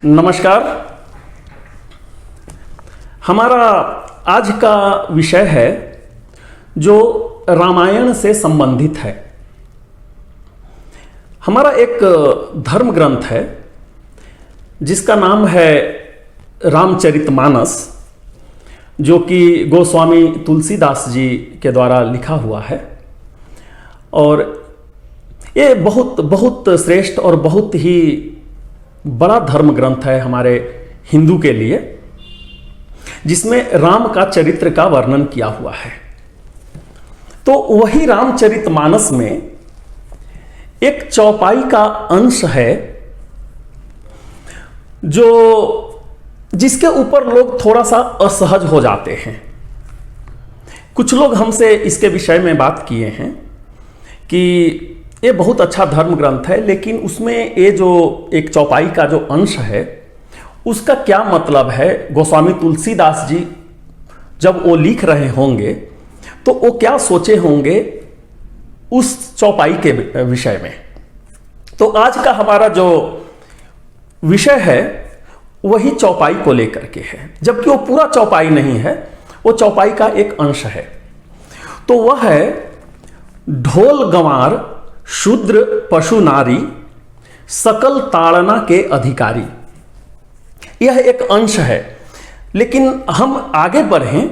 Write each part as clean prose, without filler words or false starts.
नमस्कार। हमारा आज का विषय है जो रामायण से संबंधित है। हमारा एक धर्म ग्रंथ है जिसका नाम है रामचरितमानस, जो कि गोस्वामी तुलसीदास जी के द्वारा लिखा हुआ है। और ये बहुत बहुत श्रेष्ठ और बहुत ही बड़ा धर्म ग्रंथ है हमारे हिंदू के लिए, जिसमें राम का चरित्र का वर्णन किया हुआ है। तो वही रामचरितमानस में एक चौपाई का अंश है जो जिसके ऊपर लोग थोड़ा सा असहज हो जाते हैं। कुछ लोग हमसे इसके विषय में बात किए हैं कि ये बहुत अच्छा धर्म ग्रंथ है, लेकिन उसमें ये जो एक चौपाई का जो अंश है उसका क्या मतलब है। गोस्वामी तुलसीदास जी जब वो लिख रहे होंगे तो वो क्या सोचे होंगे उस चौपाई के विषय में। तो आज का हमारा जो विषय है वही चौपाई को लेकर के है, जबकि वो पूरा चौपाई नहीं है, वो चौपाई का एक अंश है। तो वह है ढोल गंवार शूद्र पशु नारी सकल ताड़ना के अधिकारी। यह एक अंश है, लेकिन हम आगे बढ़ें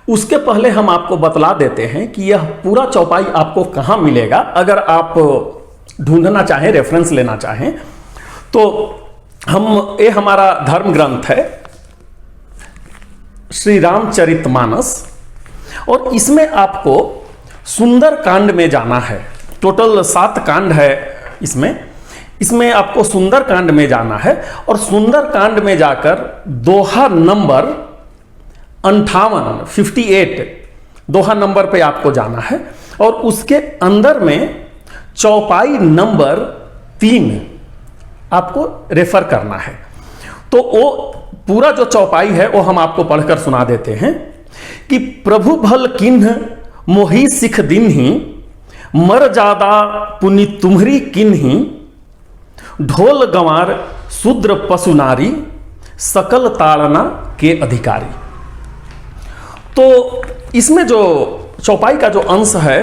उसके पहले हम आपको बतला देते हैं कि यह पूरा चौपाई आपको कहाँ मिलेगा। अगर आप ढूंढना चाहें, रेफरेंस लेना चाहें, तो ये हमारा धर्म ग्रंथ है श्री रामचरितमानस, और इसमें आपको सुंदर कांड में जाना है। टोटल 7 कांड है इसमें आपको सुंदर कांड में जाना है, और सुंदर कांड में जाकर दोहा नंबर 58 दोहा नंबर पे आपको जाना है, और उसके अंदर में चौपाई नंबर 3 आपको रेफर करना है। तो वो पूरा जो चौपाई है वो हम आपको पढ़कर सुना देते हैं कि प्रभु भल किन्ह मोही सिख दिन ही मर जादा पुनि तुम्हरी किन्ही ढोल गंवार शूद्र पशु नारी सकल ताड़ना के अधिकारी। तो इसमें जो चौपाई का जो अंश है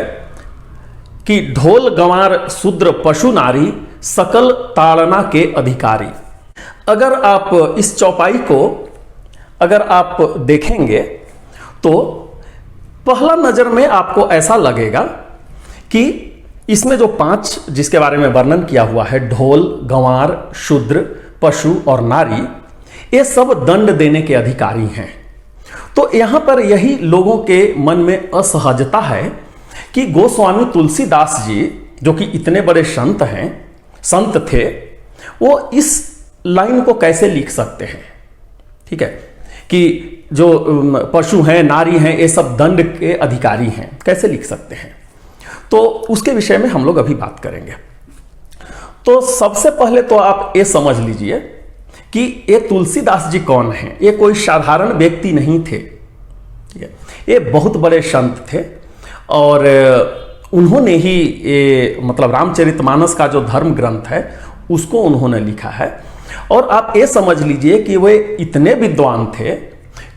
कि ढोल गंवार शूद्र पशु नारी सकल ताड़ना के अधिकारी, अगर आप इस चौपाई को अगर आप देखेंगे तो पहला नजर में आपको ऐसा लगेगा कि इसमें जो 5 जिसके बारे में वर्णन किया हुआ है, ढोल गंवार शूद्र पशु और नारी, ये सब दंड देने के अधिकारी हैं। तो यहां पर यही लोगों के मन में असहजता है कि गोस्वामी तुलसीदास जी जो कि इतने बड़े संत थे, वो इस लाइन को कैसे लिख सकते हैं। ठीक है, कि जो पशु हैं नारी हैं ये सब दंड के अधिकारी हैं, कैसे लिख सकते हैं। तो उसके विषय में हम लोग अभी बात करेंगे। तो सबसे पहले तो आप ये समझ लीजिए कि ये तुलसीदास जी कौन हैं। ये कोई साधारण व्यक्ति नहीं थे, ठीक है, ये बहुत बड़े संत थे, और उन्होंने ही ये मतलब रामचरितमानस का जो धर्म ग्रंथ है उसको उन्होंने लिखा है। और आप ये समझ लीजिए कि वे इतने विद्वान थे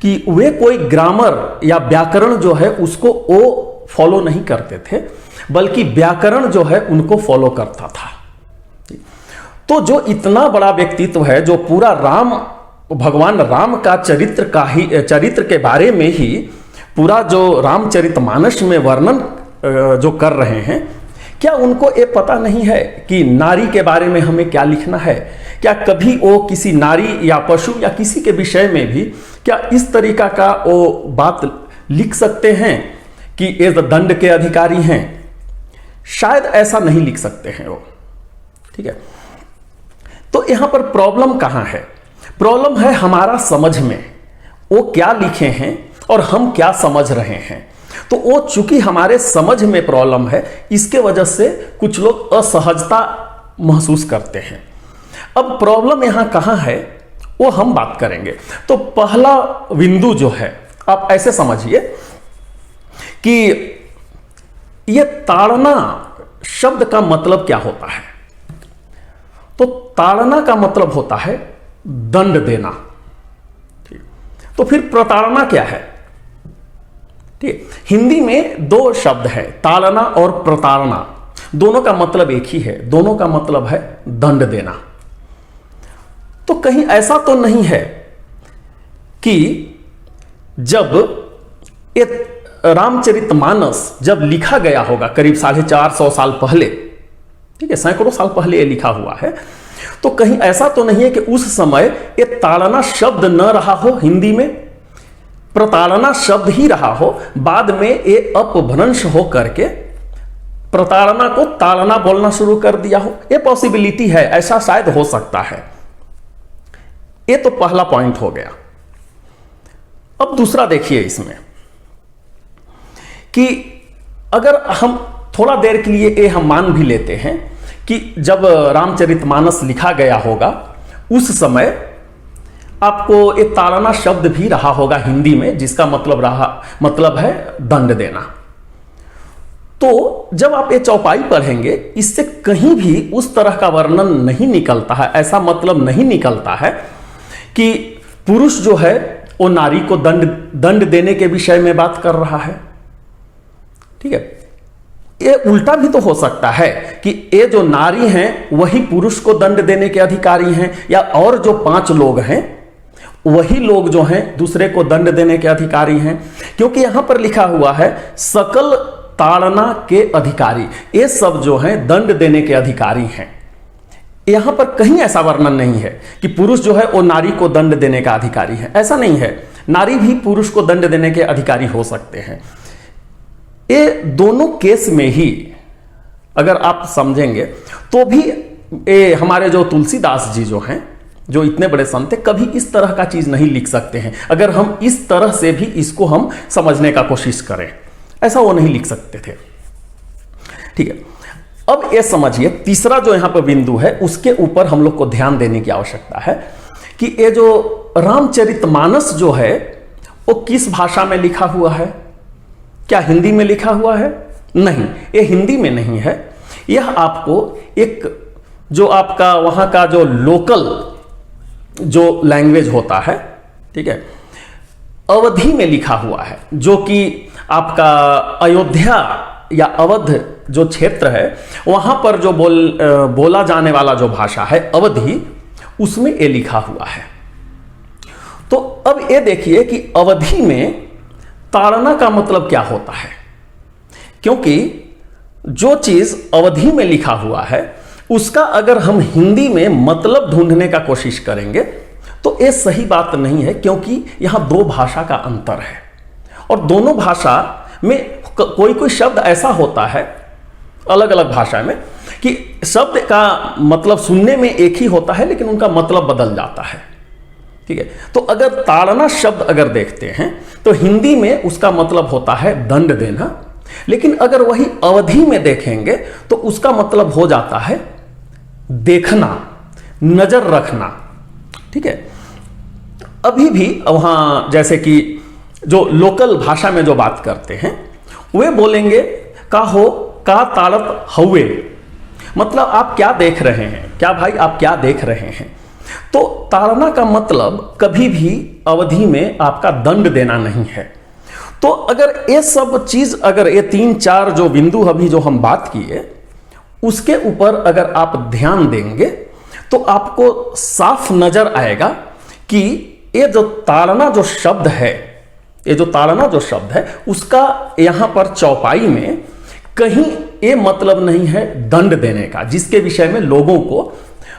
कि वे कोई ग्रामर या व्याकरण जो है उसको वो फॉलो नहीं करते थे, बल्कि व्याकरण जो है उनको फॉलो करता था। तो जो इतना बड़ा व्यक्तित्व है, जो पूरा भगवान राम का चरित्र के बारे में ही पूरा जो रामचरितमानस में वर्णन जो कर रहे हैं, क्या उनको ये पता नहीं है कि नारी के बारे में हमें क्या लिखना है। क्या कभी वो किसी नारी या पशु या किसी के विषय में भी क्या इस तरीका का वो बात लिख सकते हैं कि ये दंड के अधिकारी हैं। शायद ऐसा नहीं लिख सकते हैं वो। ठीक है, तो यहां पर प्रॉब्लम कहां है। प्रॉब्लम है हमारा समझ में, वो क्या लिखे हैं और हम क्या समझ रहे हैं। तो वो चूंकि हमारे समझ में प्रॉब्लम है, इसके वजह से कुछ लोग असहजता महसूस करते हैं। अब प्रॉब्लम यहां कहां है वो हम बात करेंगे। तो पहला बिंदु जो है, आप ऐसे समझिए कि ये ताड़ना शब्द का मतलब क्या होता है। तो ताड़ना का मतलब होता है दंड देना। ठीक, तो फिर प्रताड़ना क्या है? ठीक, हिंदी में दो शब्द है, ताड़ना और प्रताड़ना। दोनों का मतलब एक ही है, दोनों का मतलब है दंड देना। तो कहीं ऐसा तो नहीं है कि जब ये रामचरितमानस जब लिखा गया होगा करीब 450 साल पहले, ठीक है, सैकड़ों साल पहले ये लिखा हुआ है, तो कहीं ऐसा तो नहीं है कि उस समय ये ताड़ना शब्द न रहा हो, हिंदी में प्रताड़ना शब्द ही रहा हो, बाद में ये अपभ्रंश हो करके प्रताड़ना को ताड़ना बोलना शुरू कर दिया हो। ये पॉसिबिलिटी है, ऐसा शायद हो सकता है। ये तो पहला पॉइंट हो गया। अब दूसरा देखिए इसमें कि अगर हम थोड़ा देर के लिए ये हम मान भी लेते हैं कि जब रामचरितमानस लिखा गया होगा उस समय आपको एक ताड़ना शब्द भी रहा होगा हिंदी में, जिसका मतलब है दंड देना। तो जब आप ये चौपाई पढ़ेंगे, इससे कहीं भी उस तरह का वर्णन नहीं निकलता है, ऐसा मतलब नहीं निकलता है कि पुरुष जो है वो नारी को दंड देने के विषय में बात कर रहा है। ठीक है, ये उल्टा भी तो हो सकता है कि ये जो नारी हैं वही पुरुष को दंड देने के अधिकारी हैं, या और जो 5 लोग हैं वही लोग जो हैं दूसरे को दंड देने के अधिकारी हैं, क्योंकि यहां पर लिखा हुआ है सकल ताड़ना के अधिकारी, ये सब जो हैं दंड देने के अधिकारी हैं। यहां पर कहीं ऐसा वर्णन नहीं है कि पुरुष जो है वो नारी को दंड देने का अधिकारी है, ऐसा नहीं है। नारी भी पुरुष को दंड देने के अधिकारी हो सकते हैं। ये दोनों केस में ही अगर आप समझेंगे तो भी ये हमारे जो तुलसीदास जी जो हैं, जो इतने बड़े संत थे, कभी इस तरह का चीज नहीं लिख सकते हैं। अगर हम इस तरह से भी इसको हम समझने का कोशिश करें, ऐसा वो नहीं लिख सकते थे। ठीक है, अब ये समझिए तीसरा जो यहां पर बिंदु है उसके ऊपर हम लोग को ध्यान देने की आवश्यकता है कि ये जो रामचरितमानस जो है वो किस भाषा में लिखा हुआ है? क्या हिंदी में लिखा हुआ है? नहीं, ये हिंदी में नहीं है। यह आपको एक जो आपका वहां का जो लोकल जो लैंग्वेज होता है, ठीक है, अवधी में लिखा हुआ है, जो कि आपका अयोध्या या अवध जो क्षेत्र है वहां पर जो बोला जाने वाला जो भाषा है अवधी, उसमें ये लिखा हुआ है। तो अब ये देखिए कि अवधी में ताड़ना का मतलब क्या होता है, क्योंकि जो चीज अवधी में लिखा हुआ है उसका अगर हम हिंदी में मतलब ढूंढने का कोशिश करेंगे तो ये सही बात नहीं है, क्योंकि यहां 2 भाषा का अंतर है और दोनों भाषा में कोई शब्द ऐसा होता है अलग अलग भाषा में कि शब्द का मतलब सुनने में एक ही होता है लेकिन उनका मतलब बदल जाता है। ठीक है, तो अगर ताड़ना शब्द अगर देखते हैं तो हिंदी में उसका मतलब होता है दंड देना, लेकिन अगर वही अवधी में देखेंगे तो उसका मतलब हो जाता है देखना, नजर रखना। ठीक है, अभी भी वहां जैसे कि जो लोकल भाषा में जो बात करते हैं वे बोलेंगे का ताड़त हवे, मतलब आप क्या देख रहे हैं, क्या भाई आप क्या देख रहे हैं। तो ताड़ना का मतलब कभी भी अवधि में आपका दंड देना नहीं है। तो अगर ये सब चीज, अगर ये 3-4 जो बिंदु अभी जो हम बात किए उसके ऊपर अगर आप ध्यान देंगे तो आपको साफ नजर आएगा कि ये जो ताड़ना जो शब्द है, ये जो ताड़ना जो शब्द है उसका यहां पर चौपाई में कहीं ये मतलब नहीं है दंड देने का, जिसके विषय में लोगों को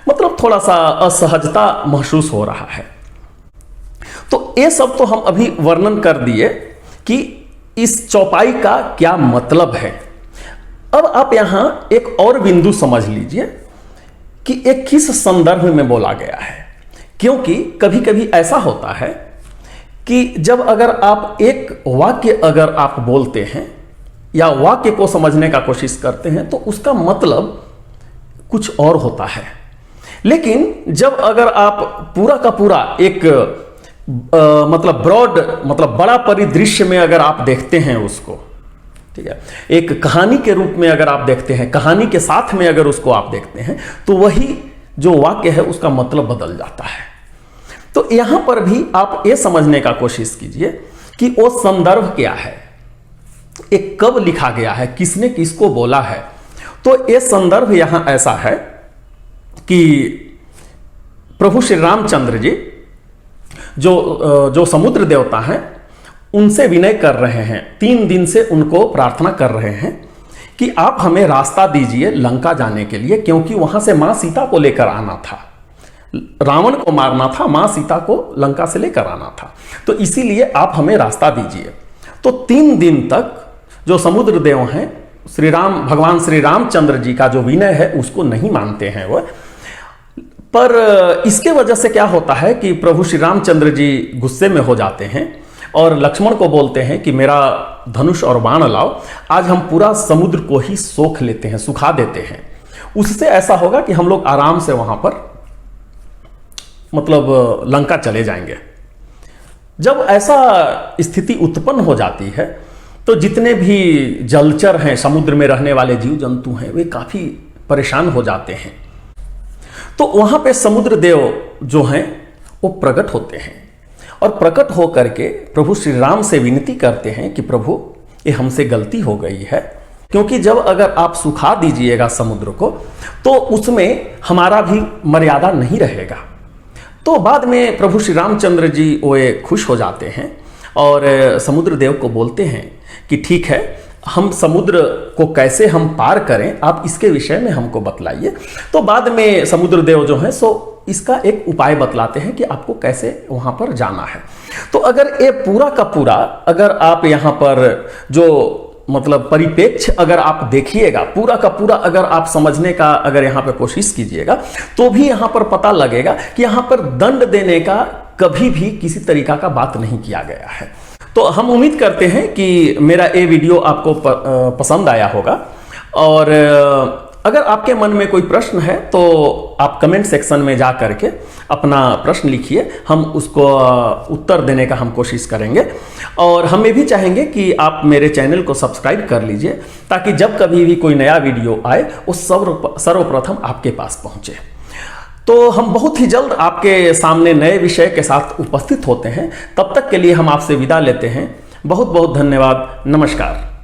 मतलब थोड़ा सा असहजता महसूस हो रहा है। तो ये सब तो हम अभी वर्णन कर दिए कि इस चौपाई का क्या मतलब है। अब आप यहां एक और बिंदु समझ लीजिए कि एक किस संदर्भ में बोला गया है, क्योंकि कभी कभी ऐसा होता है कि जब अगर आप एक वाक्य अगर आप बोलते हैं या वाक्य को समझने का कोशिश करते हैं तो उसका मतलब कुछ और होता है, लेकिन जब अगर आप पूरा का पूरा एक मतलब ब्रॉड मतलब बड़ा परिदृश्य में अगर आप देखते हैं उसको, ठीक है, एक कहानी के रूप में अगर आप देखते हैं, कहानी के साथ में अगर उसको आप देखते हैं तो वही जो वाक्य है उसका मतलब बदल जाता है। तो यहां पर भी आप ये समझने का कोशिश कीजिए कि वो संदर्भ क्या है, एक कब लिखा गया है, किसने किसको बोला है। तो ये संदर्भ यहां ऐसा है कि प्रभु श्री रामचंद्र जी जो समुद्र देवता हैं उनसे विनय कर रहे हैं, 3 दिन से उनको प्रार्थना कर रहे हैं कि आप हमें रास्ता दीजिए लंका जाने के लिए, क्योंकि वहां से मां सीता को लेकर आना था, रावण को मारना था, मां सीता को लंका से लेकर आना था, तो इसीलिए आप हमें रास्ता दीजिए। तो 3 दिन तक जो समुद्र देव हैं भगवान श्री रामचंद्र जी का जो विनय है उसको नहीं मानते हैं वह। पर इसके वजह से क्या होता है कि प्रभु श्री रामचंद्र जी गुस्से में हो जाते हैं और लक्ष्मण को बोलते हैं कि मेरा धनुष और बाण लाओ, आज हम पूरा समुद्र को ही सोख लेते हैं, सुखा देते हैं। उससे ऐसा होगा कि हम लोग आराम से वहां पर मतलब लंका चले जाएंगे। जब ऐसा स्थिति उत्पन्न हो जाती है तो जितने भी जलचर हैं, समुद्र में रहने वाले जीव जंतु हैं, वे काफी परेशान हो जाते हैं। तो वहां पे समुद्र देव जो हैं वो प्रकट होते हैं और प्रकट होकर के प्रभु श्री राम से विनती करते हैं कि प्रभु ये हमसे गलती हो गई है, क्योंकि जब अगर आप सुखा दीजिएगा समुद्र को तो उसमें हमारा भी मर्यादा नहीं रहेगा। तो बाद में प्रभु श्री रामचंद्र जी वो खुश हो जाते हैं और समुद्र देव को बोलते हैं कि ठीक है, हम समुद्र को कैसे हम पार करें, आप इसके विषय में हमको बतलाइए। तो बाद में समुद्र देव जो है सो इसका एक उपाय बतलाते हैं कि आपको कैसे वहां पर जाना है। तो अगर ये पूरा का पूरा अगर आप यहाँ पर जो मतलब परिपेक्ष अगर आप देखिएगा, पूरा का पूरा अगर आप समझने का अगर यहाँ पे कोशिश कीजिएगा तो भी यहाँ पर पता लगेगा कि यहाँ पर दंड देने का कभी भी किसी तरीका का बात नहीं किया गया है। तो हम उम्मीद करते हैं कि मेरा ये वीडियो आपको पसंद आया होगा, और अगर आपके मन में कोई प्रश्न है तो आप कमेंट सेक्शन में जा करके अपना प्रश्न लिखिए, हम उसको उत्तर देने का हम कोशिश करेंगे। और हम ये भी चाहेंगे कि आप मेरे चैनल को सब्सक्राइब कर लीजिए ताकि जब कभी भी कोई नया वीडियो आए वो सर्वप्रथम आपके पास पहुंचे। तो हम बहुत ही जल्द आपके सामने नए विषय के साथ उपस्थित होते हैं। तब तक के लिए हम आपसे विदा लेते हैं। बहुत बहुत धन्यवाद। नमस्कार।